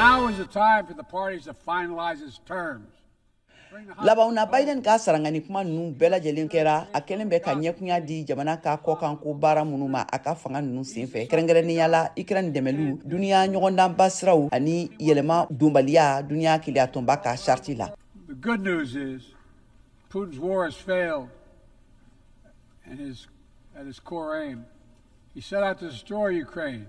Now is the time for the parties to finalize its terms. Labauna Biden ka sarangani kuma nu bela jelen kera a kelen be ka ɲɛkunya di jamana ka kɔkan ko baara minnu ma a ka fanga ninnu senfɛ kɛrɛnkɛrɛnnenya la Ukraine dɛmɛlu duniya ɲɔgɔndanba siraw ani yɛlɛma donbaliya duniya kiliya tɔnba ka charte la. The good news is Putin's war has failed and at his core aim. He set out to destroy Ukraine,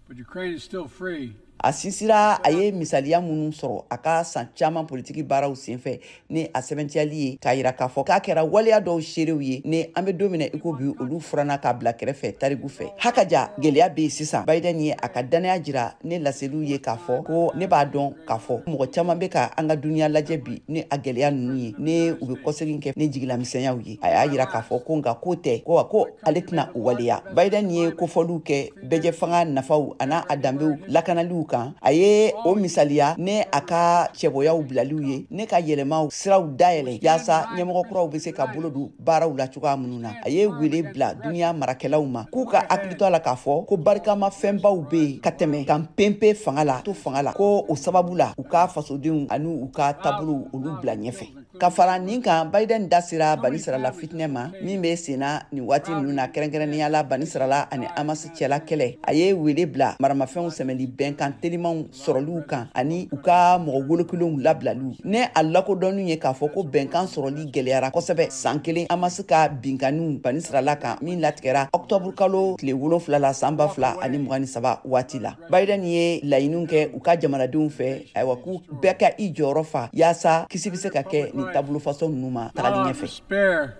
but Ukraine is still free. A sinsira a ye misaliya minnu sɔrɔ a ka san caman politiki baaraw senfɛ ni a sɛbɛntiyali ye k'a yira k'a fɔ k'a kɛra waleya dɔw seerew ye ni an bɛ don min na i ko bi olu furanna k'a bila kɛrɛfɛ tarigu fɛ. Hakaja gɛlɛya bɛ yen sisan Biden ye a ka danaya jira ne laseliw ye k'a fɔ ko ne b'a dɔn k'a fɔ mɔgɔ caman bɛ ka an ka duniya lajɛ bi ni a gɛlɛya ninnu ye ni u bɛ kɔsegin kɛ ni jigilamisɛnyaw ye. A y'a yira k'a fɔ ko nka ko tɛ ko ale tɛna o waleya. Biden ye kofɔliw kɛ bɛjɛ fanga nafaw ana a danbew lakanaliw kan a ye o misaliya ne a ka cɛbɔyaw bilaliw ye ne ka yɛlɛmaw siraw dayɛlɛ yaasa ɲɛmɔgɔ kuraw bɛ se ka bolo don baaraw la cogoya minnu na. A ye wele bila duniya marakɛlaw ma k'u ka hakili to a la k'a fɔ ko barikama fɛnbaw bɛ yen ka tɛmɛ kan penpe fanga la to fanga la ko o sababu la u ka fasodenw ani u ka taabolow olu bila ɲɛfɛ. Ka fara nin kan Biden da sera Bani Sarala fitinɛ ma min bɛ senna nin waati ninnu na kɛrɛnkɛrɛnnenya la Bani Sarala ani Hamas cɛla kɛlɛ. A ye wele bila maramafɛnw sɛmɛli bɛnkan telimanw sɔrɔliw kan ani u ka mɔgɔ wolokilenw labilaliw. Ne a lakodɔnnu ye k'a fɔ ko bɛnkan sɔrɔli gɛlɛyara kosɛbɛ san kelen Hamas ka binkaniw Bani Sarala kan min latigɛra Octobre kalo tile 7 la san 2023 waati la. Biden ye laɲiniw kɛ u ka jamanadenw fɛ ayiwa k'u bɛɛ ka i jɔyɔrɔ fa yaasa kisi bɛ se ka kɛ nin taabolo faso ninnu ma tagali ɲɛfɛ.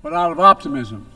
But out of optimism.